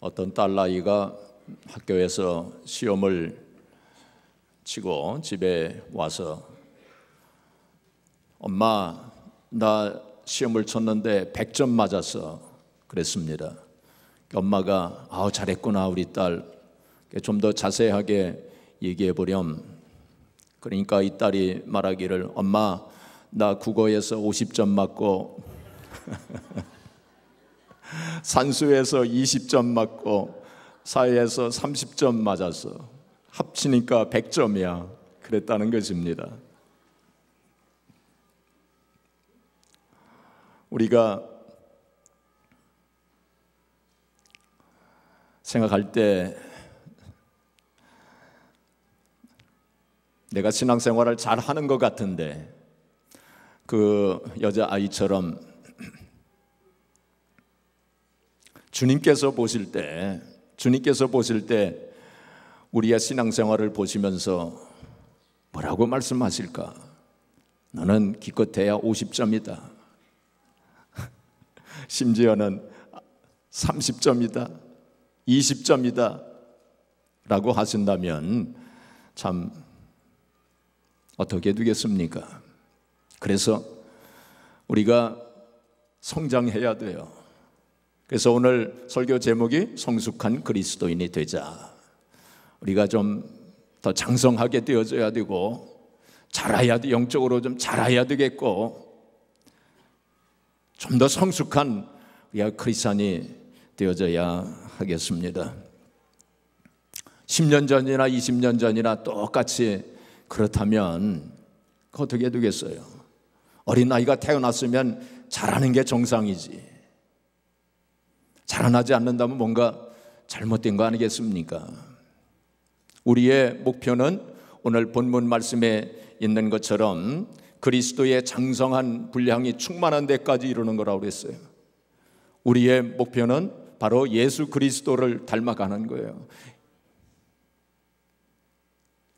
어떤 딸아이가 학교에서 시험을 치고 집에 와서 엄마, 나 시험을 쳤는데 100점 맞았어 그랬습니다. 엄마가 잘했구나 우리 딸, 좀 더 자세하게 얘기해 보렴. 그러니까 이 딸이 말하기를 엄마, 나 국어에서 50점 맞고 산수에서 20점 맞고 사회에서 30점 맞았어. 합치니까 100점이야. 그랬다는 것입니다. 우리가 생각할 때 내가 신앙생활을 잘 하는 것 같은데 그 여자아이처럼 주님께서 보실 때 우리의 신앙생활을 보시면서 뭐라고 말씀하실까? 너는 기껏해야 50점이다. 심지어는 30점이다. 20점이다. 라고 하신다면 참 어떻게 되겠습니까? 그래서 우리가 성장해야 돼요. 그래서 오늘 설교 제목이 성숙한 그리스도인이 되자. 우리가 좀 더 장성하게 되어져야 되고 자라야 돼, 영적으로 좀 자라야 되겠고 좀 더 성숙한 우리가 크리스찬이 되어져야 하겠습니다. 10년 전이나 20년 전이나 똑같이 그렇다면 어떻게 되겠어요? 어린아이가 태어났으면 자라는 게 정상이지. 자라나지 않는다면 뭔가 잘못된 거 아니겠습니까? 우리의 목표는 오늘 본문 말씀에 있는 것처럼 그리스도의 장성한 분량이 충만한 데까지 이루는 거라고 그랬어요. 우리의 목표는 바로 예수 그리스도를 닮아가는 거예요.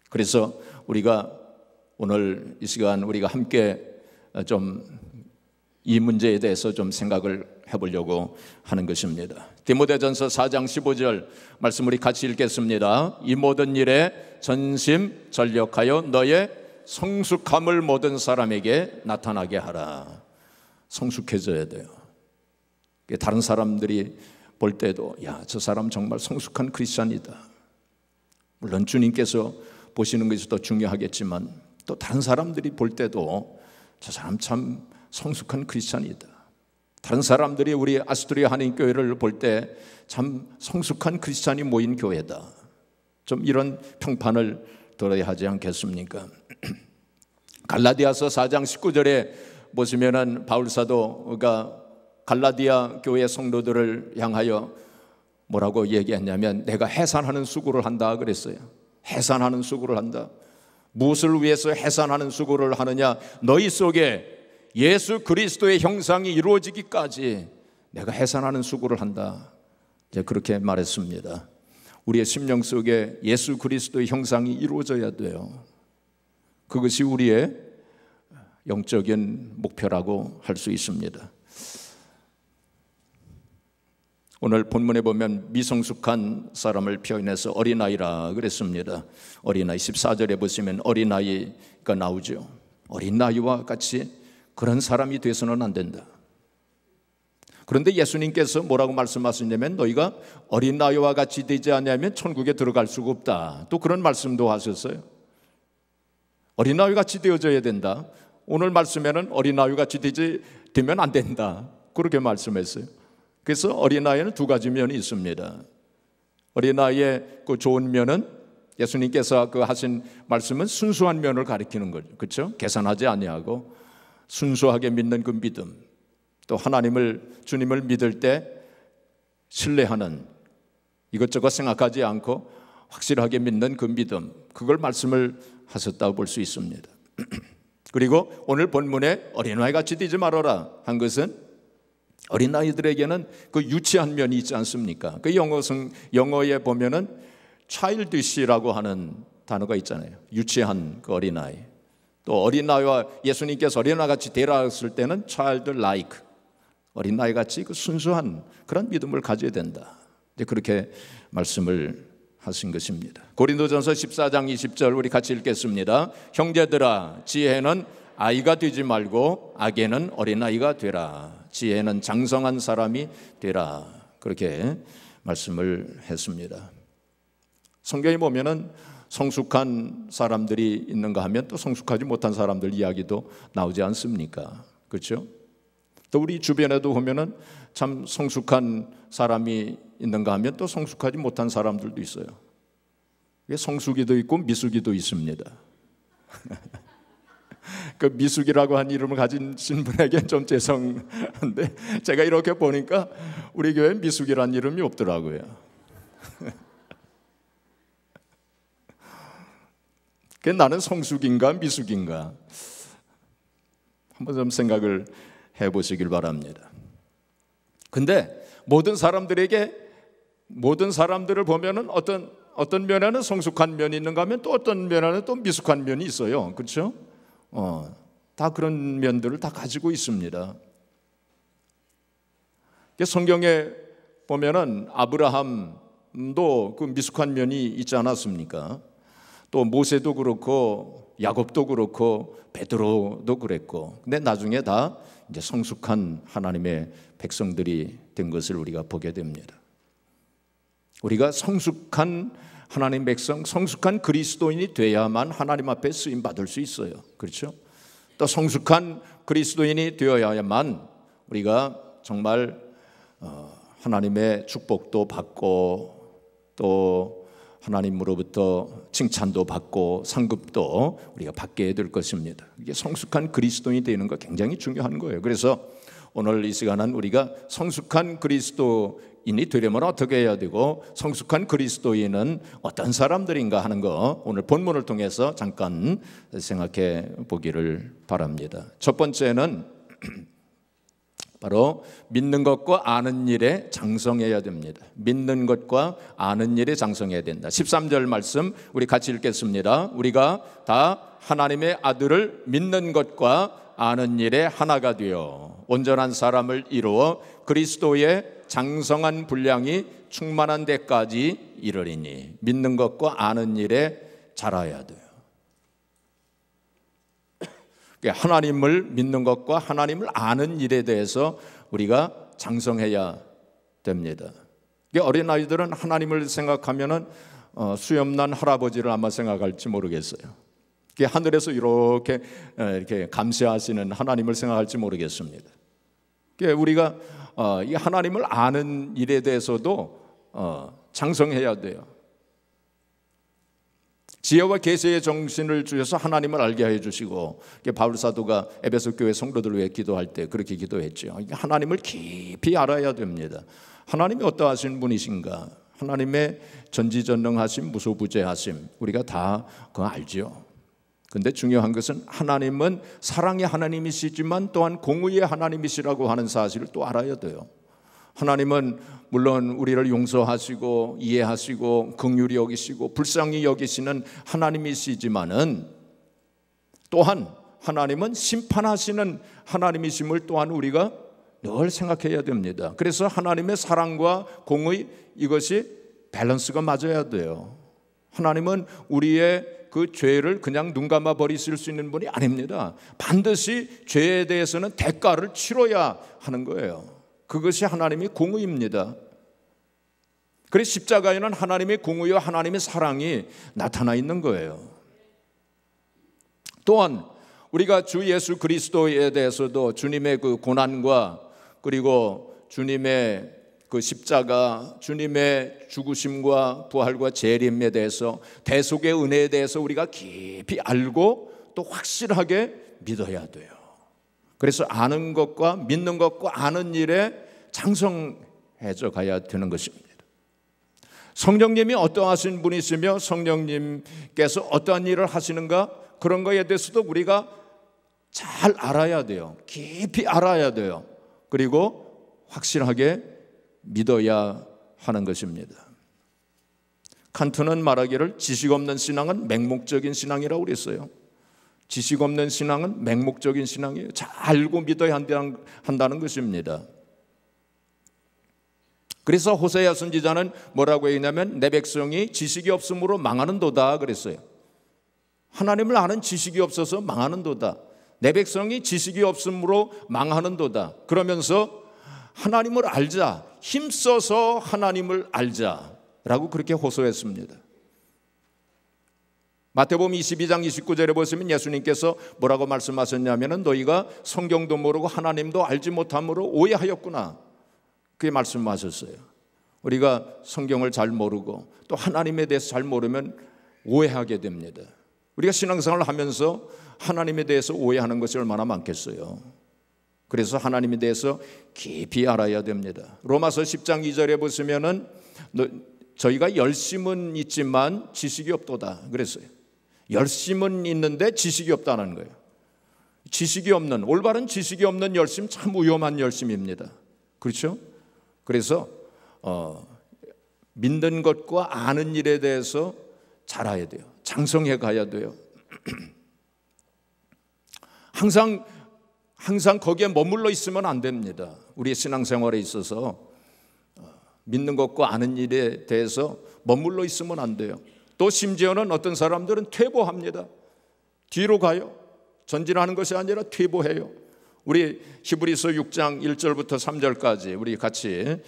그래서 우리가 오늘 이 시간 우리가 함께 좀 이 문제에 대해서 좀 생각을 해보려고 하는 것입니다. 디모데전서 4장 15절 말씀 우리 같이 읽겠습니다. 이 모든 일에 전심전력하여 너의 성숙함을 모든 사람에게 나타나게 하라. 성숙해져야 돼요. 다른 사람들이 볼 때도 저 사람 정말 성숙한 크리스찬이다. 물론 주님께서 보시는 것이 더 중요하겠지만 또 다른 사람들이 볼 때도 저 사람 참 성숙한 크리스찬이다. 다른 사람들이 우리 아스토리아 한인교회를 볼 때 참 성숙한 크리스찬이 모인 교회다. 좀 이런 평판을 들어야 하지 않겠습니까? 갈라디아서 4장 19절에 보시면은 바울 사도가 갈라디아 교회 성도들을 향하여 뭐라고 얘기했냐면 내가 해산하는 수고를 한다 그랬어요. 해산하는 수고를 한다. 무엇을 위해서 해산하는 수고를 하느냐? 너희 속에 예수 그리스도의 형상이 이루어지기까지 내가 해산하는 수고를 한다. 이제 그렇게 말했습니다. 우리의 심령 속에 예수 그리스도의 형상이 이루어져야 돼요. 그것이 우리의 영적인 목표라고 할 수 있습니다. 오늘 본문에 보면 미성숙한 사람을 표현해서 어린아이라 그랬습니다. 어린아이 14절에 보시면 어린아이가 나오죠. 어린아이와 같이 그런 사람이 돼서는 안 된다. 그런데 예수님께서 뭐라고 말씀하시냐면 너희가 어린아이와 같이 되지 않으면 천국에 들어갈 수가 없다. 또 그런 말씀도 하셨어요. 어린아이 같이 되어져야 된다. 오늘 말씀에는 어린아이 같이 되면 안 된다. 그렇게 말씀했어요. 그래서 어린아이는 두 가지 면이 있습니다. 어린아이의 그 좋은 면은 예수님께서 그 하신 말씀은 순수한 면을 가리키는 거죠. 그렇죠? 계산하지 아니하고 순수하게 믿는 그 믿음, 또 주님을 믿을 때 신뢰하는, 이것저것 생각하지 않고 확실하게 믿는 그 믿음, 그걸 말씀을 하셨다고 볼 수 있습니다. 그리고 오늘 본문에 어린아이 같이 되지 말아라 한 것은 어린아이들에게는 그 유치한 면이 있지 않습니까? 그 영어에 보면은 childish라고 하는 단어가 있잖아요. 유치한 그 어린아이. 또 어린아이와 예수님께서 어린아이같이 데려왔을 때는 childlike, 어린아이같이 그 순수한 그런 믿음을 가져야 된다. 이제 그렇게 말씀을 하신 것입니다. 고린도전서 14장 20절 우리 같이 읽겠습니다. 형제들아, 지혜는 아이가 되지 말고 악에는 어린아이가 되라. 지혜는 장성한 사람이 되라. 그렇게 말씀을 했습니다. 성경에 보면은 성숙한 사람들이 있는가 하면 또 성숙하지 못한 사람들 이야기도 나오지 않습니까? 그렇죠? 또 우리 주변에도 보면은 참 성숙한 사람이 있는가 하면 또 성숙하지 못한 사람들도 있어요. 성숙이도 있고 미숙이도 있습니다. 그 미숙이라고 한 이름을 가진 분에게 좀 죄송한데 제가 이렇게 보니까 우리 교회에 미숙이라는 이름이 없더라고요. 나는 성숙인가 미숙인가 한번 좀 생각을 해보시길 바랍니다. 근데 모든 사람들을 보면은 어떤 면에는 성숙한 면이 있는가 하면 또 어떤 면에는 또 미숙한 면이 있어요. 그렇죠? 다 그런 면들을 다 가지고 있습니다. 성경에 보면은 아브라함도 그 미숙한 면이 있지 않았습니까? 또 모세도 그렇고 야곱도 그렇고 베드로도 그랬고, 근데 나중에 다 이제 성숙한 하나님의 백성들이 된 것을 우리가 보게 됩니다. 우리가 성숙한 하나님 백성, 성숙한 그리스도인이 돼야만 하나님 앞에 쓰임 받을 수 있어요. 그렇죠? 또 성숙한 그리스도인이 되어야만 우리가 정말 하나님의 축복도 받고 또 하나님으로부터 칭찬도 받고 상급도 우리가 받게 될 것입니다. 이게 성숙한 그리스도인이 되는 거 굉장히 중요한 거예요. 그래서 오늘 이 시간은 우리가 성숙한 그리스도인이 되려면 어떻게 해야 되고 성숙한 그리스도인은 어떤 사람들인가 하는 거 오늘 본문을 통해서 잠깐 생각해 보기를 바랍니다. 첫 번째는 바로 믿는 것과 아는 일에 장성해야 됩니다. 믿는 것과 아는 일에 장성해야 된다. 13절 말씀 우리 같이 읽겠습니다. 우리가 다 하나님의 아들을 믿는 것과 아는 일에 하나가 되어 온전한 사람을 이루어 그리스도의 장성한 분량이 충만한 데까지 이르리니. 믿는 것과 아는 일에 자라야 돼요. 하나님을 믿는 것과 하나님을 아는 일에 대해서 우리가 장성해야 됩니다. 어린아이들은 하나님을 생각하면은 수염난 할아버지를 아마 생각할지 모르겠어요. 하늘에서 이렇게 감시하시는 하나님을 생각할지 모르겠습니다. 우리가 이 하나님을 아는 일에 대해서도 장성해야 돼요. 지혜와 계시의 정신을 주셔서 하나님을 알게 해주시고, 바울 사도가 에베소 교회 성도들을 위해 기도할 때 그렇게 기도했죠. 하나님을 깊이 알아야 됩니다. 하나님이 어떠하신 분이신가, 하나님의 전지전능하심, 무소부재하심, 우리가 다 그거 알죠. 근데 중요한 것은 하나님은 사랑의 하나님이시지만 또한 공의의 하나님이시라고 하는 사실을 또 알아야 돼요. 하나님은 물론 우리를 용서하시고 이해하시고 긍휼히 여기시고 불쌍히 여기시는 하나님이시지만은 또한 하나님은 심판하시는 하나님이심을 또한 우리가 늘 생각해야 됩니다. 그래서 하나님의 사랑과 공의, 이것이 밸런스가 맞아야 돼요. 하나님은 우리의 그 죄를 그냥 눈 감아 버리실 수 있는 분이 아닙니다. 반드시 죄에 대해서는 대가를 치러야 하는 거예요. 그것이 하나님의 공의입니다. 그래서 십자가에는 하나님의 공의와 하나님의 사랑이 나타나 있는 거예요. 또한 우리가 주 예수 그리스도에 대해서도 주님의 그 고난과 그리고 주님의 그 십자가, 주님의 죽으심과 부활과 재림에 대해서, 대속의 은혜에 대해서 우리가 깊이 알고 또 확실하게 믿어야 돼요. 그래서 아는 것과 믿는 것과 아는 일에 장성해져 가야 되는 것입니다. 성령님이 어떠하신 분이시며 성령님께서 어떠한 일을 하시는가, 그런 것에 대해서도 우리가 잘 알아야 돼요. 깊이 알아야 돼요. 그리고 확실하게 믿어야 하는 것입니다. 칸트는 말하기를 지식 없는 신앙은 맹목적인 신앙이라고 그랬어요. 지식 없는 신앙은 맹목적인 신앙이에요. 잘 알고 믿어야 한다는 것입니다. 그래서 호세아 선지자는 뭐라고 했냐면 내 백성이 지식이 없으므로 망하는도다 그랬어요. 하나님을 아는 지식이 없어서 망하는도다. 내 백성이 지식이 없으므로 망하는도다. 그러면서 하나님을 알자, 힘써서 하나님을 알자라고 그렇게 호소했습니다. 마태복음 22장 29절에 보시면 예수님께서 뭐라고 말씀하셨냐면 너희가 성경도 모르고 하나님도 알지 못함으로 오해하였구나, 그렇게 말씀하셨어요. 우리가 성경을 잘 모르고 또 하나님에 대해서 잘 모르면 오해하게 됩니다. 우리가 신앙생활을 하면서 하나님에 대해서 오해하는 것이 얼마나 많겠어요. 그래서 하나님에 대해서 깊이 알아야 됩니다. 로마서 10장 2절에 보시면은 저희가 열심은 있지만 지식이 없도다 그랬어요. 열심은 있는데 지식이 없다는 거예요. 지식이 없는, 올바른 지식이 없는 열심, 참 위험한 열심입니다. 그렇죠? 그래서 믿는 것과 아는 일에 대해서 잘해야 돼요. 장성해 가야 돼요. 항상 거기에 머물러 있으면 안 됩니다. 우리의 신앙생활에 있어서 믿는 것과 아는 일에 대해서 머물러 있으면 안 돼요. 또 심지어는 어떤 사람들은 퇴보합니다. 뒤로 가요. 전진하는 것이 아니라 퇴보해요. 우리 히브리서 6장 1절부터 3절까지 우리 같이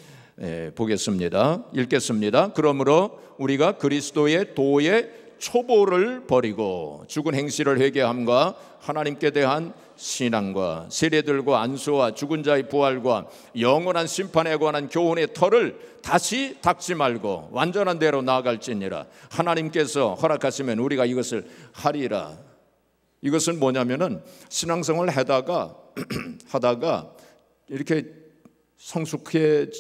보겠습니다. 읽겠습니다. 그러므로 우리가 그리스도의 도의 초보를 버리고 죽은 행실을 회개함과 하나님께 대한 신앙과 세례들과 안수와 죽은 자의 부활과 영원한 심판에 관한 교훈의 털을 다시 닦지 말고 완전한 대로 나아갈지니라. 하나님께서 허락하시면 우리가 이것을 하리라. 이것은 뭐냐면은 신앙생활을 하다가 이렇게 성숙해지고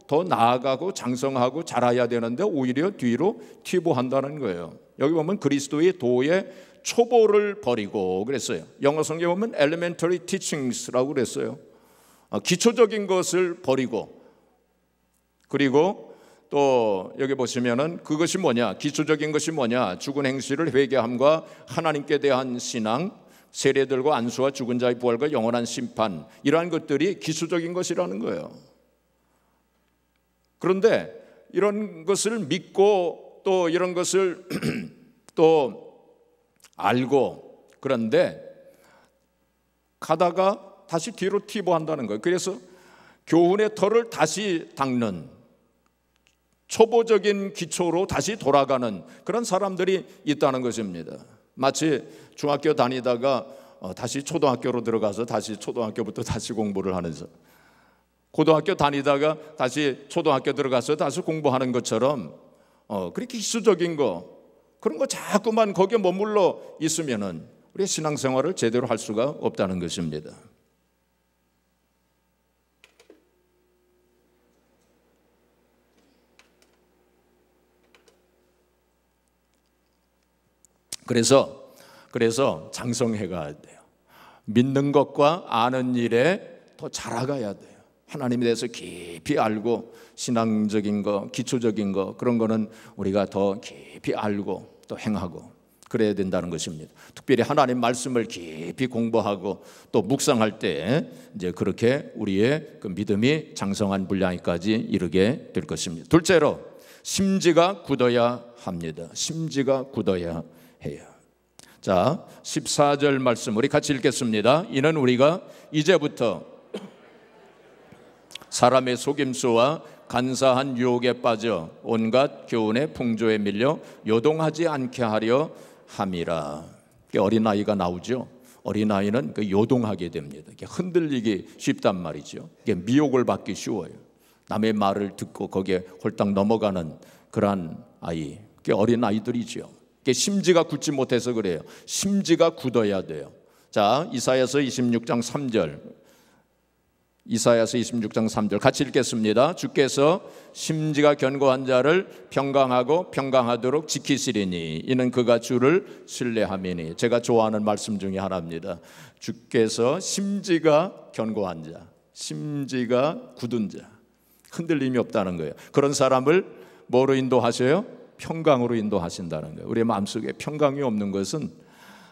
더 나아가고 장성하고 자라야 되는데 오히려 뒤로 퇴보한다는 거예요. 여기 보면 그리스도의 도의 초보를 버리고 그랬어요. 영어 성경에 보면 elementary teachings라고 그랬어요. 기초적인 것을 버리고, 그리고 또 여기 보시면은 그것이 뭐냐, 기초적인 것이 뭐냐, 죽은 행실을 회개함과 하나님께 대한 신앙, 세례들과 안수와 죽은 자의 부활과 영원한 심판, 이러한 것들이 기초적인 것이라는 거예요. 그런데 이런 것을 믿고 또 이런 것을 또 알고, 그런데 가다가 다시 뒤로 퇴보한다는 거예요. 그래서 교훈의 털을 다시 닦는, 초보적인 기초로 다시 돌아가는 그런 사람들이 있다는 것입니다. 마치 중학교 다니다가 다시 초등학교로 들어가서 다시 초등학교부터 다시 공부를 하면서, 고등학교 다니다가 다시 초등학교 들어가서 다시 공부하는 것처럼 그렇게 기초적인 거, 그런 거 자꾸만 거기에 머물러 있으면은 우리 신앙생활을 제대로 할 수가 없다는 것입니다. 그래서 장성해 가야 돼요. 믿는 것과 아는 일에 더 자라가야 돼요. 하나님에 대해서 깊이 알고, 신앙적인 거, 기초적인 거, 그런 거는 우리가 더 깊이 알고 또 행하고 그래야 된다는 것입니다. 특별히 하나님 말씀을 깊이 공부하고 또 묵상할 때 이제 그렇게 우리의 그 믿음이 장성한 분량까지 이르게 될 것입니다. 둘째로 심지가 굳어야 합니다. 심지가 굳어야 해요. 자, 14절 말씀 우리 같이 읽겠습니다. 이는 우리가 이제부터 사람의 속임수와 간사한 유혹에 빠져 온갖 교훈의 풍조에 밀려 요동하지 않게 하려 함이라. 어린아이가 나오죠. 어린아이는 요동하게 됩니다. 흔들리기 쉽단 말이죠. 미혹을 받기 쉬워요. 남의 말을 듣고 거기에 홀딱 넘어가는 그러한 아이, 어린아이들이죠. 심지가 굳지 못해서 그래요. 심지가 굳어야 돼요. 자, 이사야서 26장 3절, 이사야서 26장 3절 같이 읽겠습니다. 주께서 심지가 견고한 자를 평강하고 평강하도록 지키시리니 이는 그가 주를 신뢰함이니. 제가 좋아하는 말씀 중에 하나입니다. 주께서 심지가 견고한 자, 심지가 굳은 자, 흔들림이 없다는 거예요. 그런 사람을 뭐로 인도하셔요? 평강으로 인도하신다는 거예요. 우리의 마음속에 평강이 없는 것은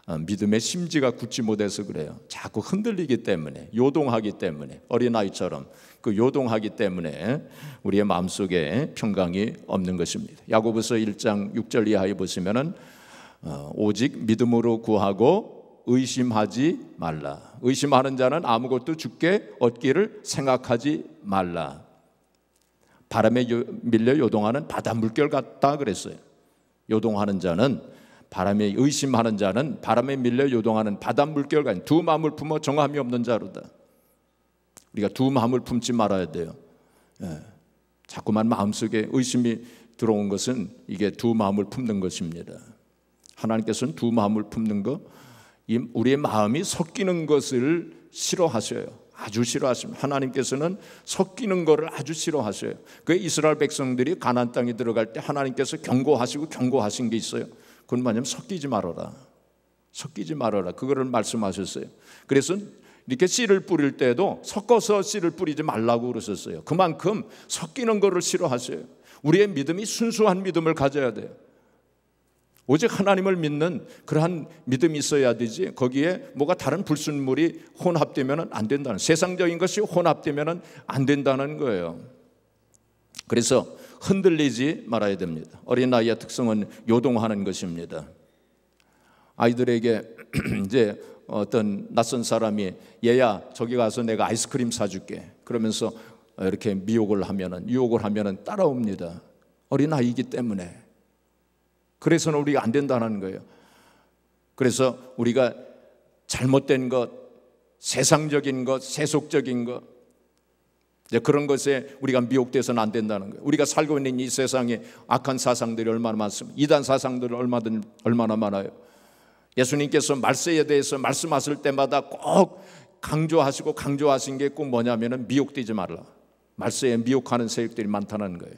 믿음의 심지가 굳지 못해서 그래요. 자꾸 흔들리기 때문에, 요동하기 때문에, 어린아이처럼 그 요동하기 때문에 우리의 마음속에 평강이 없는 것입니다. 야고보서 1장 6절 이하에 보시면은 오직 믿음으로 구하고 의심하지 말라. 의심하는 자는 아무것도 주께 얻기를 생각하지 말라. 바람에 밀려 요동하는 바다 물결 같다 그랬어요. 요동하는 자는, 바람에 의심하는 자는 바람에 밀려 요동하는 바다 물결 같은, 두 마음을 품어 정함이 없는 자로다. 우리가 두 마음을 품지 말아야 돼요. 자꾸만 마음속에 의심이 들어온 것은 이게 두 마음을 품는 것입니다. 하나님께서는 두 마음을 품는 것, 우리의 마음이 섞이는 것을 싫어하셔요. 아주 싫어하십니다. 하나님께서는 섞이는 것을 아주 싫어하셔요. 그 이스라엘 백성들이 가나안 땅에 들어갈 때 하나님께서 경고하신 게 있어요. 그건 뭐냐면 섞이지 말아라. 섞이지 말아라. 그거를 말씀하셨어요. 그래서 이렇게 씨를 뿌릴 때도 섞어서 씨를 뿌리지 말라고 그러셨어요. 그만큼 섞이는 것을 싫어하셔요. 우리의 믿음이 순수한 믿음을 가져야 돼요. 오직 하나님을 믿는 그러한 믿음이 있어야 되지, 거기에 뭐가 다른 불순물이 혼합되면 안 된다는, 세상적인 것이 혼합되면 안 된다는 거예요. 그래서 흔들리지 말아야 됩니다. 어린아이의 특성은 요동하는 것입니다. 아이들에게 이제 어떤 낯선 사람이 얘야 저기 가서 내가 아이스크림 사줄게 그러면서 이렇게 유혹을 하면은 따라옵니다. 어린아이이기 때문에. 그래서는 우리가 안 된다는 거예요. 그래서 우리가 잘못된 것, 세상적인 것, 세속적인 것, 그런 것에 우리가 미혹돼서는 안 된다는 거예요. 우리가 살고 있는 이 세상에 악한 사상들이 얼마나 많습니까? 이단 사상들이 얼마나 많아요. 예수님께서 말세에 대해서 말씀하실 때마다 꼭 강조하신 게 꼭 뭐냐면은 미혹되지 말라. 말세에 미혹하는 세력들이 많다는 거예요.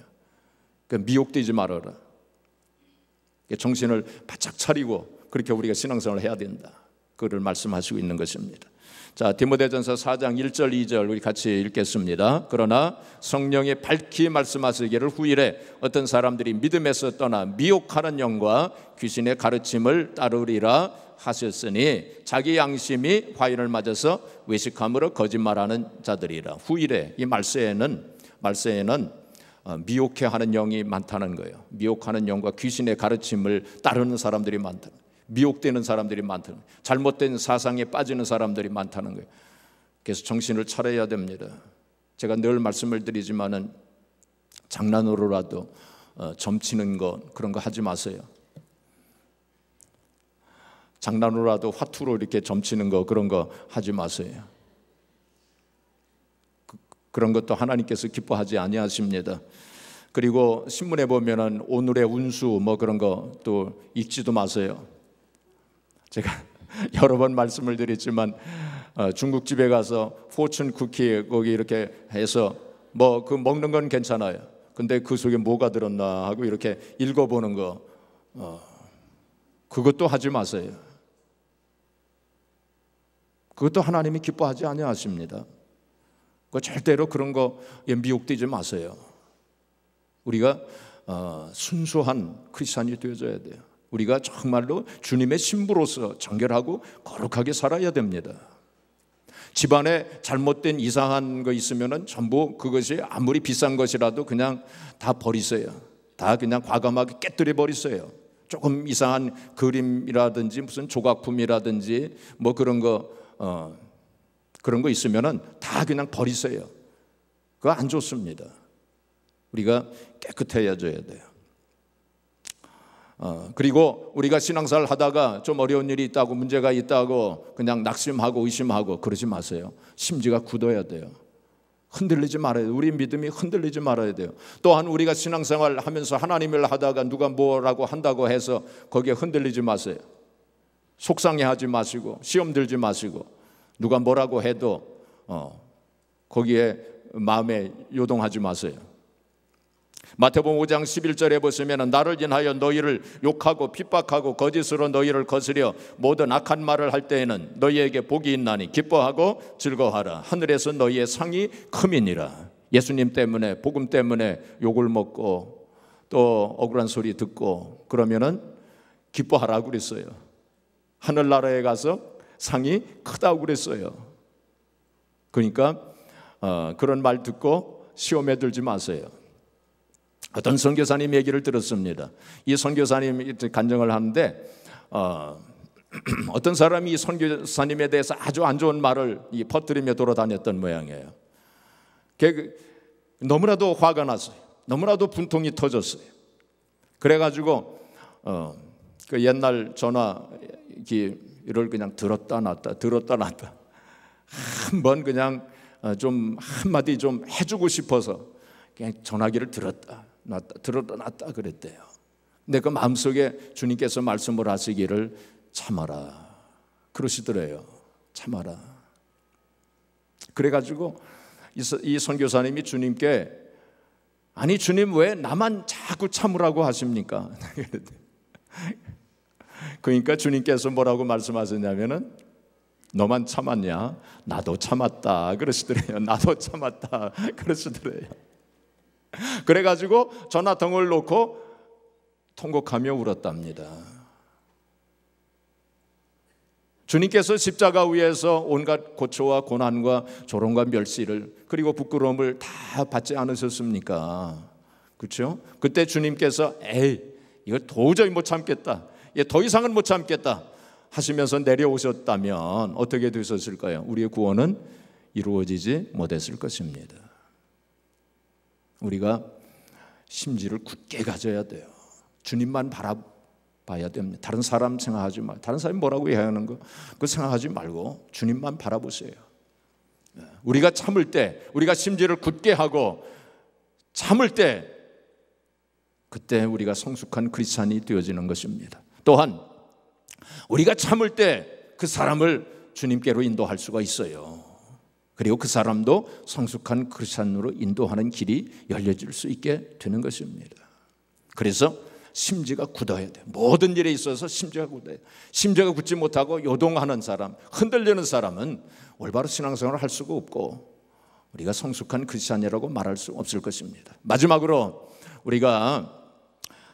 그러니까 미혹되지 말아라. 정신을 바짝 차리고 그렇게 우리가 신앙생활을 해야 된다. 그걸 말씀하시고 있는 것입니다. 자, 디모데전서 4장 1절 2절 우리 같이 읽겠습니다. 그러나 성령이 밝히 말씀하시기를 후일에 어떤 사람들이 믿음에서 떠나 미혹하는 영과 귀신의 가르침을 따르리라 하셨으니 자기 양심이 화인을 맞아서 외식함으로 거짓말하는 자들이라. 후일에, 이 말세에는 미혹해 하는 영이 많다는 거예요. 미혹하는 영과 귀신의 가르침을 따르는 사람들이 많다는 거예요. 미혹되는 사람들이 많다는 거예요. 잘못된 사상에 빠지는 사람들이 많다는 거예요. 그래서 정신을 차려야 됩니다. 제가 늘 말씀을 드리지만은 장난으로라도 점치는 것 그런 거 하지 마세요. 장난으로라도 화투로 이렇게 점치는 거 그런 거 하지 마세요. 그런 것도 하나님께서 기뻐하지 아니하십니다. 그리고 신문에 보면은 오늘의 운수 뭐 그런 거 또 읽지도 마세요. 제가 여러 번 말씀을 드렸지만 중국집에 가서 포춘 쿠키 거기 이렇게 해서 뭐 그 먹는 건 괜찮아요. 근데 그 속에 뭐가 들었나 하고 이렇게 읽어보는 거 그것도 하지 마세요. 그것도 하나님이 기뻐하지 아니하십니다. 절대로 그런 거에 미혹되지 마세요. 우리가 순수한 크리스찬이 되어져야 돼요. 우리가 정말로 주님의 신부로서 정결하고 거룩하게 살아야 됩니다. 집안에 잘못된 이상한 거 있으면 전부 그것이 아무리 비싼 것이라도 그냥 다 버리세요. 다 그냥 과감하게 깨뜨려 버리세요. 조금 이상한 그림이라든지 무슨 조각품이라든지 뭐 그런 거 있으면은 다 그냥 버리세요. 그거 안 좋습니다. 우리가 깨끗해져야 돼요. 그리고 우리가 신앙생활 하다가 좀 어려운 일이 있다고 문제가 있다고 그냥 낙심하고 의심하고 그러지 마세요. 심지가 굳어야 돼요. 흔들리지 말아야 돼요. 우리 믿음이 흔들리지 말아야 돼요. 또한 우리가 신앙생활 하면서 하나님을 하다가 누가 뭐라고 한다고 해서 거기에 흔들리지 마세요. 속상해하지 마시고 시험 들지 마시고 누가 뭐라고 해도 거기에 마음에 요동하지 마세요. 마태복음 5장 11절에 보시면 나를 인하여 너희를 욕하고 핍박하고 거짓으로 너희를 거스려 모든 악한 말을 할 때에는 너희에게 복이 있나니 기뻐하고 즐거워하라. 하늘에서 너희의 상이 큼이니라. 예수님 때문에 복음 때문에 욕을 먹고 또 억울한 소리 듣고 그러면은 기뻐하라고 그랬어요. 하늘나라에 가서 상이 크다고 그랬어요. 그러니까 그런 말 듣고 시험에 들지 마세요. 어떤 선교사님 얘기를 들었습니다. 이 선교사님이 간증을 하는데 어떤 사람이 이 선교사님에 대해서 아주 안 좋은 말을 퍼뜨리며 돌아다녔던 모양이에요. 너무나도 화가 났어요. 너무나도 분통이 터졌어요. 그래가지고 그 옛날 전화기를 그냥 들었다 놨다 한번 그냥 좀 한마디 좀 해주고 싶어서 그냥 전화기를 들었다 놨다 그랬대요. 근데 그 마음속에 주님께서 말씀을 하시기를 참아라 그러시더래요. 참아라. 그래가지고 이 선교사님이 주님께 아니 주님 왜 나만 자꾸 참으라고 하십니까? 그러니까 주님께서 뭐라고 말씀하셨냐면은 너만 참았냐? 나도 참았다 그러시더래요. 나도 참았다 그러시더래요. 그래가지고 전화통을 놓고 통곡하며 울었답니다. 주님께서 십자가 위에서 온갖 고초와 고난과 조롱과 멸시를 그리고 부끄러움을 다 받지 않으셨습니까? 그렇죠? 그때 주님께서 에이 이거 도저히 못 참겠다, 더 이상은 못 참겠다 하시면서 내려오셨다면 어떻게 되셨을까요? 우리의 구원은 이루어지지 못했을 것입니다. 우리가 심지를 굳게 가져야 돼요. 주님만 바라봐야 됩니다. 다른 사람 생각하지 말고, 다른 사람이 뭐라고 얘기하는 거 그거 생각하지 말고 주님만 바라보세요. 우리가 참을 때, 우리가 심지를 굳게 하고 참을 때, 그때 우리가 성숙한 크리스찬이 되어지는 것입니다. 또한 우리가 참을 때 그 사람을 주님께로 인도할 수가 있어요. 그리고 그 사람도 성숙한 크리스찬으로 인도하는 길이 열려질 수 있게 되는 것입니다. 그래서 심지가 굳어야 돼요. 모든 일에 있어서 심지가 굳어야 돼요. 심지가 굳지 못하고 요동하는 사람, 흔들리는 사람은 올바로 신앙생활을 할 수가 없고 우리가 성숙한 크리스찬이라고 말할 수 없을 것입니다. 마지막으로 우리가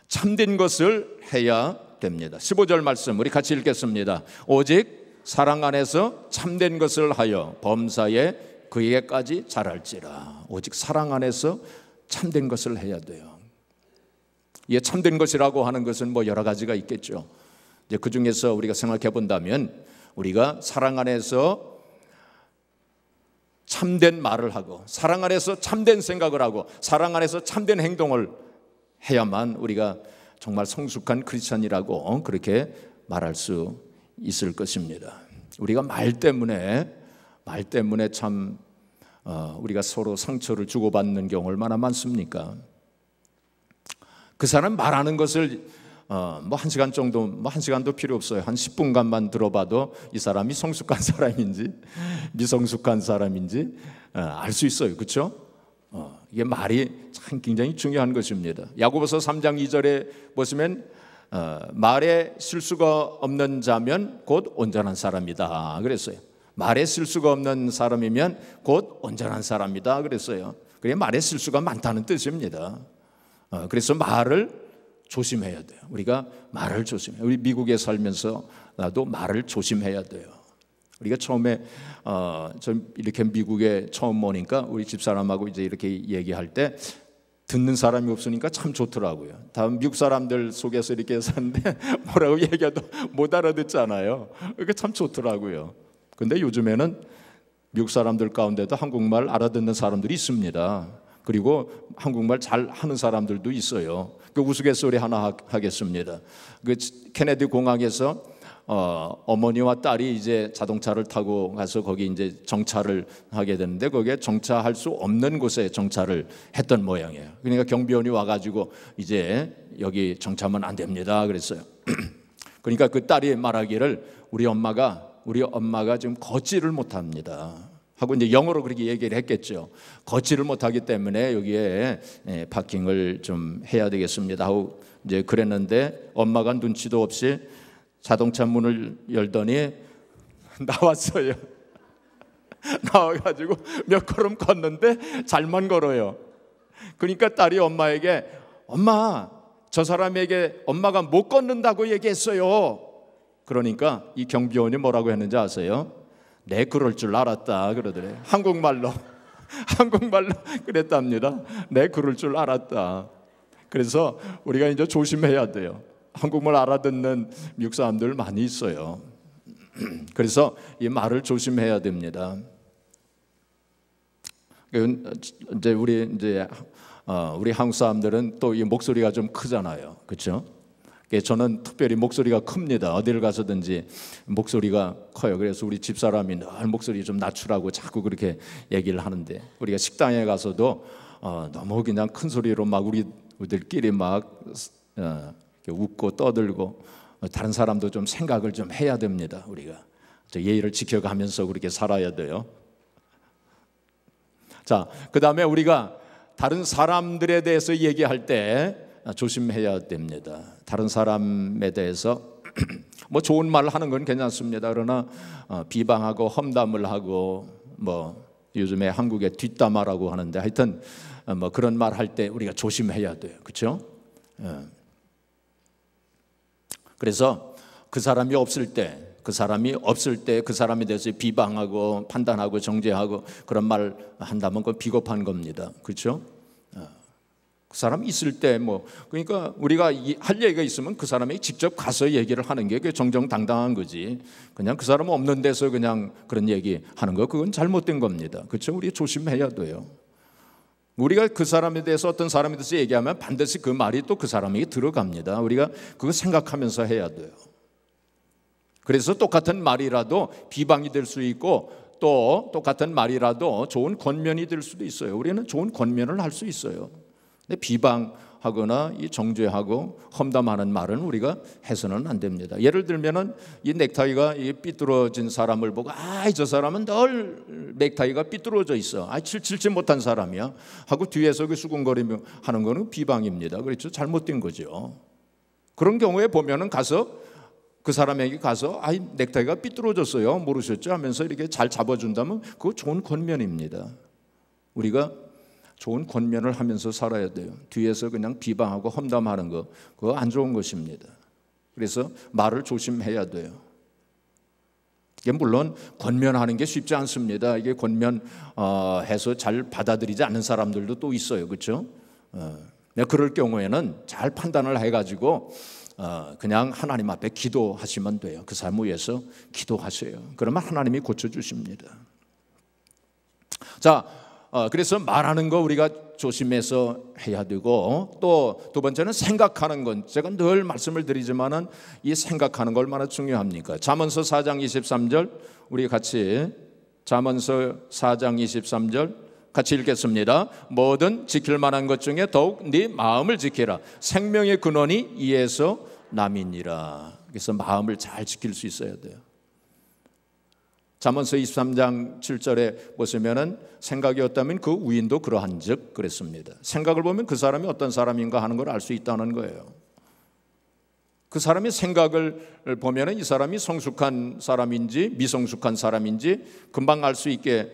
참된 것을 해야 됩니다. 15절 말씀 우리 같이 읽겠습니다. 오직 사랑 안에서 참된 것을 하여 범사에 그에게까지 자랄지라. 오직 사랑 안에서 참된 것을 해야 돼요. 이 참된 것이라고 하는 것은 뭐 여러 가지가 있겠죠. 이제 그 중에서 우리가 생각해 본다면 우리가 사랑 안에서 참된 말을 하고 사랑 안에서 참된 생각을 하고 사랑 안에서 참된 행동을 해야만 우리가 정말 성숙한 크리스찬이라고 그렇게 말할 수 있을 것입니다. 우리가 말 때문에 참 우리가 서로 상처를 주고받는 경우 얼마나 많습니까? 그 사람 말하는 것을 뭐 한 시간 정도, 뭐 한 시간도 필요 없어요. 한 10분간만 들어봐도 이 사람이 성숙한 사람인지 미성숙한 사람인지 알 수 있어요. 그렇죠? 이게 말이 참 굉장히 중요한 것입니다. 야고보서 3장 2절에 보시면 말에 실수가 없는 자면 곧 온전한 사람이다 그랬어요. 말에 실수가 없는 사람이면 곧 온전한 사람이다 그랬어요. 그게 말에 실수가 많다는 뜻입니다. 그래서 말을 조심해야 돼요. 우리가 말을 조심해요. 우리 미국에 살면서 나도 말을 조심해야 돼요. 우리가 처음에 좀 이렇게 미국에 처음 오니까 우리 집사람하고 이제 이렇게 얘기할 때 듣는 사람이 없으니까 참 좋더라고요. 다음 미국 사람들 속에서 이렇게 사는데 뭐라고 얘기해도 못 알아듣잖아요. 그러니까 참 좋더라고요. 근데 요즘에는 미국 사람들 가운데도 한국말 알아듣는 사람들이 있습니다. 그리고 한국말 잘 하는 사람들도 있어요. 그 우스갯소리 하나 하겠습니다. 그 케네디 공항에서 어머니와 딸이 이제 자동차를 타고 가서 거기 이제 정차를 하게 되는데 거기에 정차할 수 없는 곳에 정차를 했던 모양이에요. 그러니까 경비원이 와가지고 이제 여기 정차하면 안 됩니다 그랬어요. 그러니까 그 딸이 말하기를 우리 엄마가 지금 걷지를 못합니다 하고 이제 영어로 그렇게 얘기를 했겠죠. 걷지를 못하기 때문에 여기에 파킹을 좀 해야 되겠습니다 하고 이제 그랬는데 엄마가 눈치도 없이 자동차 문을 열더니 나왔어요. 나와가지고 몇 걸음 걷는데 잘만 걸어요. 그러니까 딸이 엄마에게 엄마 저 사람에게 엄마가 못 걷는다고 얘기했어요. 그러니까 이 경비원이 뭐라고 했는지 아세요? 내 그럴 줄 알았다 그러더래요. 한국말로 그랬답니다. 내 그럴 줄 알았다. 그래서 우리가 이제 조심해야 돼요. 한국말 알아듣는 미국 사람들 많이 있어요. 그래서 이 말을 조심해야 됩니다. 이제 우리 한국 사람들은 또 이 목소리가 좀 크잖아요, 그렇죠? 저는 특별히 목소리가 큽니다. 어디를 가서든지 목소리가 커요. 그래서 우리 집사람이 늘 목소리 좀 낮추라고 자꾸 그렇게 얘기를 하는데, 우리가 식당에 가서도 너무 그냥 큰 소리로 막 우리들끼리 막 웃고 떠들고, 다른 사람도 좀 생각을 좀 해야 됩니다. 우리가 예의를 지켜가면서 그렇게 살아야 돼요. 자, 그 다음에 우리가 다른 사람들에 대해서 얘기할 때 조심해야 됩니다. 다른 사람에 대해서 뭐 좋은 말을 하는 건 괜찮습니다. 그러나 비방하고 험담을 하고, 뭐 요즘에 한국에 뒷담화라고 하는데, 하여튼 뭐 그런 말 할 때 우리가 조심해야 돼요. 그렇죠? 그래서 그 사람이 없을 때 그 사람에 대해서 비방하고 판단하고 정죄하고 그런 말 한다면 그건 비겁한 겁니다. 그렇죠? 그 사람이 있을 때 그러니까 우리가 할 얘기가 있으면 그 사람이 직접 가서 얘기를 하는 게 정정당당한 거지. 그냥 그 사람 없는 데서 그냥 그런 얘기 하는 거, 그건 잘못된 겁니다. 그렇죠? 우리 조심해야 돼요. 우리가 그 사람에 대해서, 어떤 사람에 대해서 얘기하면 반드시 그 말이 또 그 사람에게 들어갑니다. 우리가 그거 생각하면서 해야 돼요. 그래서 똑같은 말이라도 비방이 될 수 있고, 또 똑같은 말이라도 좋은 권면이 될 수도 있어요. 우리는 좋은 권면을 할 수 있어요. 근데 비방하거나 이 정죄하고 험담하는 말은 우리가 해서는 안 됩니다. 예를 들면은 이 넥타이가 삐뚤어진 사람을 보고, 저 사람은 늘 넥타이가 삐뚤어져 있어, 칠지 못한 사람이야 하고 뒤에서 그 수군거리며 하는 거는 비방입니다. 그렇죠? 잘못된 거죠. 그런 경우에 보면은 그 사람에게 가서 넥타이가 삐뚤어졌어요, 모르셨죠? 하면서 이렇게 잘 잡아준다면 그거 좋은 권면입니다. 우리가 좋은 권면을 하면서 살아야 돼요. 뒤에서 그냥 비방하고 험담하는 거, 그거 안 좋은 것입니다. 그래서 말을 조심해야 돼요. 이게 물론 권면하는 게 쉽지 않습니다. 이게 권면해서 잘 받아들이지 않는 사람들도 또 있어요, 그렇죠? 그럴 경우에는 잘 판단을 해가지고 그냥 하나님 앞에 기도하시면 돼요. 그 사람 위해서 기도하세요. 그러면 하나님이 고쳐주십니다. 자, 그래서 말하는 거 우리가 조심해서 해야 되고, 또 두 번째는 생각하는 건, 제가 늘 말씀을 드리지만은 이 생각하는 거 얼마나 중요합니까? 잠언서 4장 23절 우리 같이, 잠언서 4장 23절 같이 읽겠습니다. 뭐든 지킬 만한 것 중에 더욱 네 마음을 지키라. 생명의 근원이 이에서 남이니라. 그래서 마음을 잘 지킬 수 있어야 돼요. 잠언서 23장 7절에 보시면은 생각이 없다면 그 우인도 그러한즉 그랬습니다. 생각을 보면 그 사람이 어떤 사람인가 하는 걸 알 수 있다는 거예요. 그 사람의 생각을 보면은 이 사람이 성숙한 사람인지 미성숙한 사람인지 금방 알 수 있게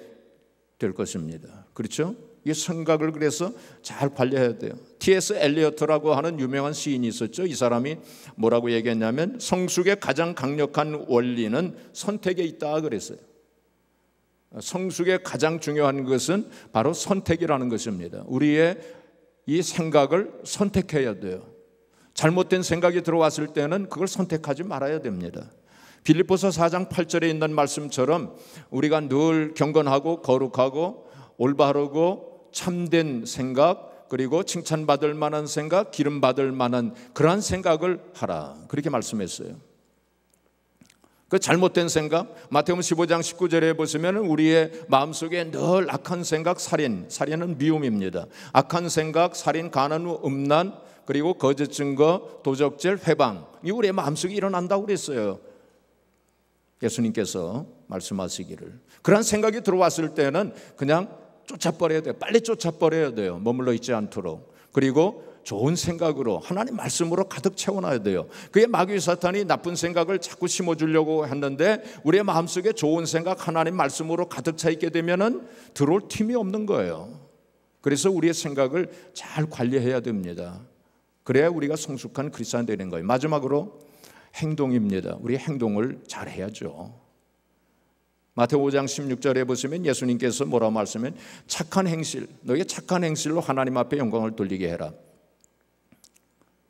될 것입니다. 그렇죠? 이 생각을 그래서 잘 관리해야 돼요. T.S. 엘리어트라고 하는 유명한 시인이 있었죠. 이 사람이 뭐라고 얘기했냐면 성숙의 가장 강력한 원리는 선택에 있다 그랬어요. 성숙의 가장 중요한 것은 바로 선택이라는 것입니다. 우리의 이 생각을 선택해야 돼요. 잘못된 생각이 들어왔을 때는 그걸 선택하지 말아야 됩니다. 빌립보서 4장 8절에 있는 말씀처럼 우리가 늘 경건하고 거룩하고 올바르고 참된 생각, 그리고 칭찬받을 만한 생각, 기름받을 만한 그러한 생각을 하라, 그렇게 말씀했어요. 그 잘못된 생각, 마태복음 15장 19절에 보시면 우리의 마음속에 늘 악한 생각, 살인은 미움입니다. 악한 생각, 살인, 가난, 음란, 그리고 거짓 증거, 도적질, 회방, 이 우리의 마음속에 일어난다고 그랬어요. 예수님께서 말씀하시기를. 그런 생각이 들어왔을 때는 그냥 쫓아버려야 돼요. 빨리 쫓아버려야 돼요. 머물러 있지 않도록. 그리고 좋은 생각으로, 하나님 말씀으로 가득 채워놔야 돼요. 그게 마귀 사탄이 나쁜 생각을 자꾸 심어주려고 했는데 우리의 마음속에 좋은 생각, 하나님 말씀으로 가득 차 있게 되면은 들어올 틈이 없는 거예요. 그래서 우리의 생각을 잘 관리해야 됩니다. 그래야 우리가 성숙한 그리스도인 되는 거예요. 마지막으로 행동입니다. 우리 행동을 잘해야죠. 마태오 5장 16절에 보시면 예수님께서 뭐라고 말씀하면 착한 행실, 너희의 착한 행실로 하나님 앞에 영광을 돌리게 해라.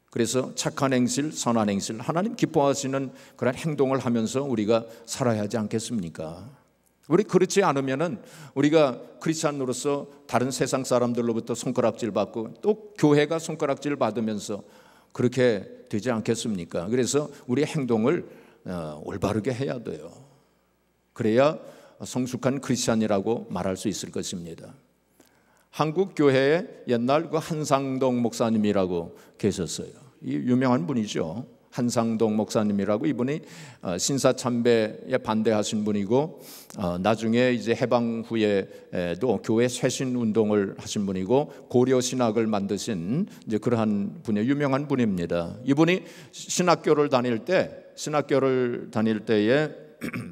그래서 착한 행실, 선한 행실, 하나님 기뻐하시는 그런 행동을 하면서 우리가 살아야 하지 않겠습니까? 우리 그렇지 않으면은 우리가 크리스찬으로서 다른 세상 사람들로부터 손가락질 받고 또 교회가 손가락질 받으면서 그렇게 되지 않겠습니까? 그래서 우리의 행동을 올바르게 해야 돼요. 그래야 성숙한 크리스찬이라고 말할 수 있을 것입니다. 한국 교회에 옛날 그 한상동 목사님이라고 계셨어요. 이 유명한 분이죠. 한상동 목사님이라고, 이분이 신사참배에 반대하신 분이고 나중에 이제 해방 후에도 교회 쇄신 운동을 하신 분이고 고려 신학을 만드신 이제 그러한 분의 유명한 분입니다. 이분이 신학교를 다닐 때에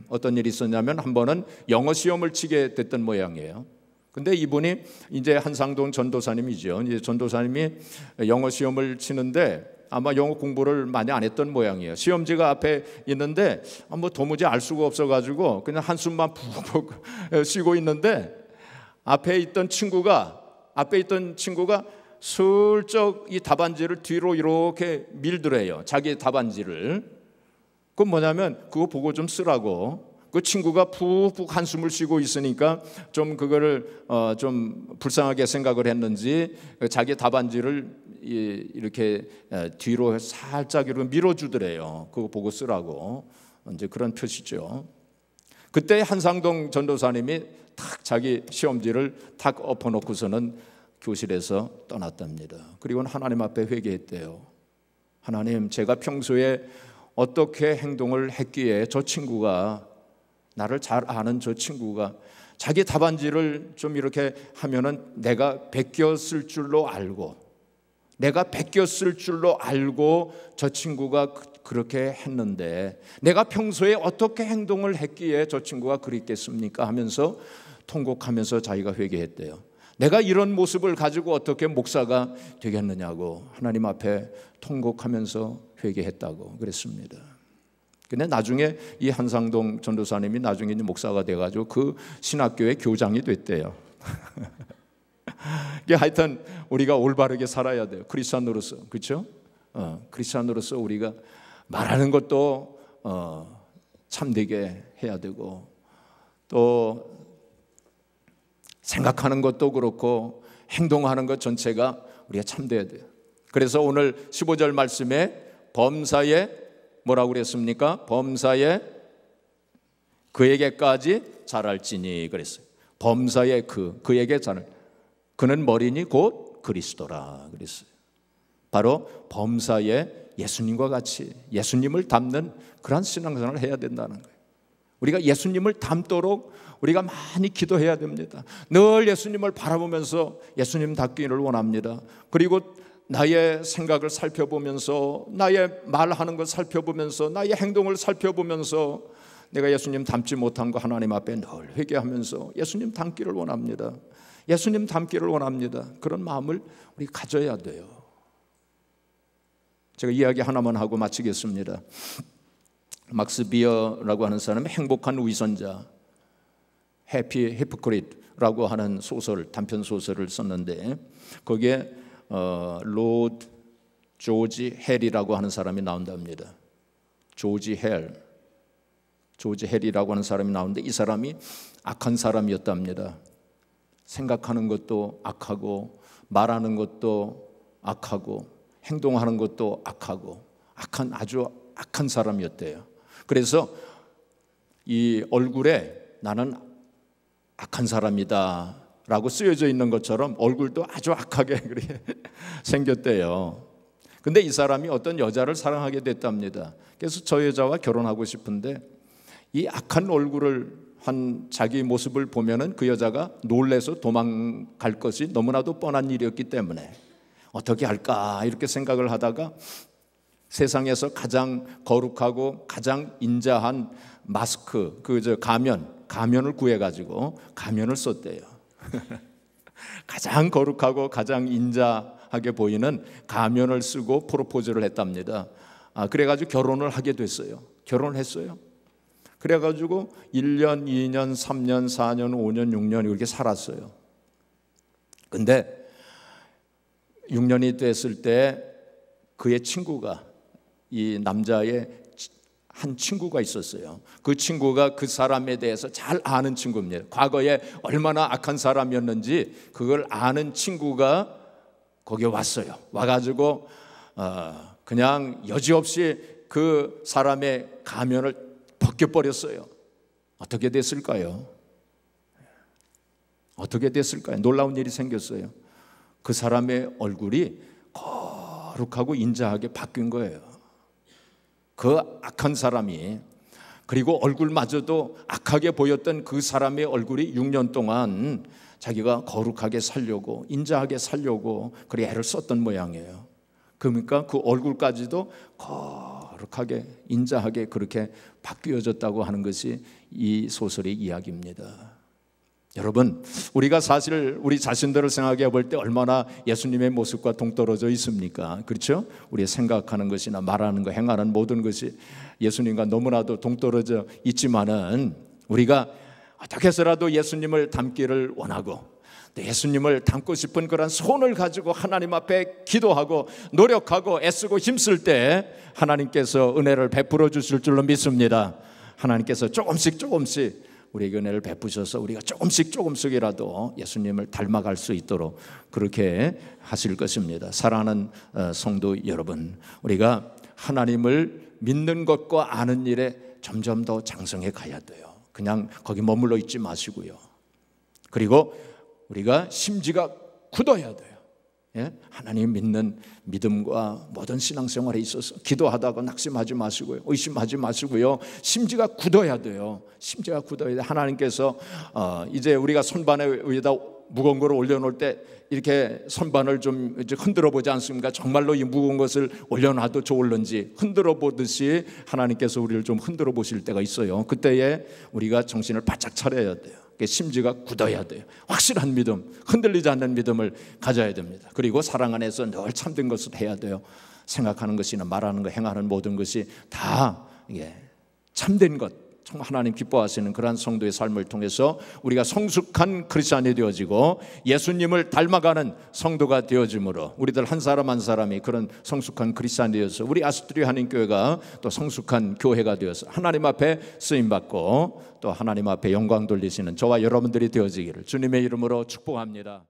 어떤 일이 있었냐면 한 번은 영어 시험을 치게 됐던 모양이에요. 근데 이분이 이제 한상동 전도사님이죠. 이제 전도사님이 영어 시험을 치는데 아마 영어 공부를 많이 안 했던 모양이에요. 시험지가 앞에 있는데 뭐 도무지 알 수가 없어가지고 그냥 한숨만 푹푹 쉬고 있는데 앞에 있던 친구가 슬쩍 이 답안지를 뒤로 이렇게 밀더래요. 자기 답안지를. 그건 뭐냐면 그거 보고 좀 쓰라고. 그 친구가 푹푹 한숨을 쉬고 있으니까 좀 그거를 좀 불쌍하게 생각을 했는지 자기 답안지를 이렇게 뒤로 살짝 이렇게 밀어주더래요. 그거 보고 쓰라고. 이제 그런 표시죠. 그때 한상동 전도사님이 탁 자기 시험지를 탁 엎어놓고서는 교실에서 떠났답니다. 그리고는 하나님 앞에 회개했대요. 하나님, 제가 평소에 어떻게 행동을 했기에 저 친구가, 나를 잘 아는 저 친구가 자기 답안지를 좀 이렇게 하면은 내가 베꼈을 줄로 알고 저 친구가 그렇게 했는데 내가 평소에 어떻게 행동을 했기에 저 친구가 그랬겠습니까 하면서 통곡하면서 자기가 회개했대요. 내가 이런 모습을 가지고 어떻게 목사가 되겠느냐고 하나님 앞에 통곡하면서 회개했다고 그랬습니다. 근데 나중에 이 한상동 전도사님이 나중에 목사가 돼가지고 그 신학교의 교장이 됐대요. 하여튼 우리가 올바르게 살아야 돼요. 크리스찬으로서, 그렇죠? 크리스찬으로서 우리가 말하는 것도 참되게 해야 되고 또 생각하는 것도 그렇고 행동하는 것 전체가 우리가 참돼야 돼요. 그래서 오늘 15절 말씀에 범사에 뭐라고 그랬습니까? 범사에 그에게까지 자랄지니 그랬어요. 범사에 그에게 자랄, 그는 머리니 곧 그리스도라 그랬어요. 바로 범사에 예수님과 같이 예수님을 닮는 그런 신앙생활을 해야 된다는 거예요. 우리가 예수님을 닮도록 우리가 많이 기도해야 됩니다. 늘 예수님을 바라보면서 예수님 닮기를 원합니다. 그리고 나의 생각을 살펴보면서 나의 말하는 걸 살펴보면서 나의 행동을 살펴보면서 내가 예수님 닮지 못한 거 하나님 앞에 늘 회개하면서 예수님 닮기를 원합니다. 예수님 닮기를 원합니다. 그런 마음을 우리 가져야 돼요. 제가 이야기 하나만 하고 마치겠습니다. 막스 비어라고 하는 사람이 행복한 위선자, 해피 히포크릿이라고 하는 소설, 단편 소설을 썼는데 거기에 로드 조지 헬이라고 하는 사람이 나온답니다. 조지 헬이라고 하는 사람이 나오는데 이 사람이 악한 사람이었답니다. 생각하는 것도 악하고 말하는 것도 악하고 행동하는 것도 악하고 아주 악한 사람이었대요. 그래서 이 얼굴에 나는 악한 사람이다 라고 쓰여져 있는 것처럼 얼굴도 아주 악하게 그렇게 생겼대요. 근데 이 사람이 어떤 여자를 사랑하게 됐답니다. 그래서 저 여자와 결혼하고 싶은데 이 악한 얼굴을 한 자기 모습을 보면은 그 여자가 놀래서 도망갈 것이 너무나도 뻔한 일이었기 때문에 어떻게 할까 이렇게 생각을 하다가 세상에서 가장 거룩하고 가장 인자한 마스크, 가면을 구해가지고 가면을 썼대요. 가장 거룩하고 가장 인자하게 보이는 가면을 쓰고 프로포즈를 했답니다. 그래가지고 결혼을 하게 됐어요. 결혼을 했어요. 그래가지고 1년, 2년, 3년, 4년, 5년, 6년 이렇게 살았어요. 근데 6년이 됐을 때 그의 친구가, 이 남자의 한 친구가 있었어요. 그 친구가 그 사람에 대해서 잘 아는 친구입니다. 과거에 얼마나 악한 사람이었는지 그걸 아는 친구가 거기에 왔어요. 와가지고 그냥 여지없이 그 사람의 가면을 벗겨버렸어요. 어떻게 됐을까요? 어떻게 됐을까요? 놀라운 일이 생겼어요. 그 사람의 얼굴이 거룩하고 인자하게 바뀐 거예요. 그 악한 사람이, 그리고 얼굴마저도 악하게 보였던 그 사람의 얼굴이 6년 동안 자기가 거룩하게 살려고, 인자하게 살려고 그래 애를 썼던 모양이에요. 그러니까 그 얼굴까지도 거룩하게 인자하게 그렇게 바뀌어졌다고 하는 것이 이 소설의 이야기입니다. 여러분, 우리가 사실 우리 자신들을 생각해 볼 때 얼마나 예수님의 모습과 동떨어져 있습니까? 그렇죠? 우리 생각하는 것이나 말하는 것, 행하는 모든 것이 예수님과 너무나도 동떨어져 있지만은 우리가 어떻게 해서라도 예수님을 닮기를 원하고 예수님을 닮고 싶은 그런 소원을 가지고 하나님 앞에 기도하고 노력하고 애쓰고 힘쓸 때 하나님께서 은혜를 베풀어 주실 줄로 믿습니다. 하나님께서 조금씩 우리에게 은혜를 베푸셔서 우리가 조금씩이라도 예수님을 닮아갈 수 있도록 그렇게 하실 것입니다. 사랑하는 성도 여러분, 우리가 하나님을 믿는 것과 아는 일에 점점 더 장성해 가야 돼요. 그냥 거기 머물러 있지 마시고요. 그리고 우리가 심지가 굳어야 돼요. 하나님 믿는 믿음과 모든 신앙생활에 있어서 기도하다가 낙심하지 마시고요, 의심하지 마시고요, 심지가 굳어야 돼요. 심지가 굳어야 돼요. 하나님께서 이제 우리가 선반 위에다 무거운 걸 올려놓을 때 이렇게 선반을 좀 이제 흔들어 보지 않습니까? 정말로 이 무거운 것을 올려놔도 좋을런지 흔들어 보듯이 하나님께서 우리를 좀 흔들어 보실 때가 있어요. 그때에 우리가 정신을 바짝 차려야 돼요. 심지가 굳어야 돼요. 확실한 믿음, 흔들리지 않는 믿음을 가져야 됩니다. 그리고 사랑 안에서 늘 참된 것을 해야 돼요. 생각하는 것이나 말하는 것, 행하는 모든 것이 다 참된 것, 정말 하나님 기뻐하시는 그러한 성도의 삶을 통해서 우리가 성숙한 크리스찬이 되어지고 예수님을 닮아가는 성도가 되어짐으로 우리들 한 사람 한 사람이 그런 성숙한 크리스찬이 되어서 우리 아스트리아 한인교회가 또 성숙한 교회가 되어서 하나님 앞에 쓰임받고 또 하나님 앞에 영광 돌리시는 저와 여러분들이 되어지기를 주님의 이름으로 축복합니다.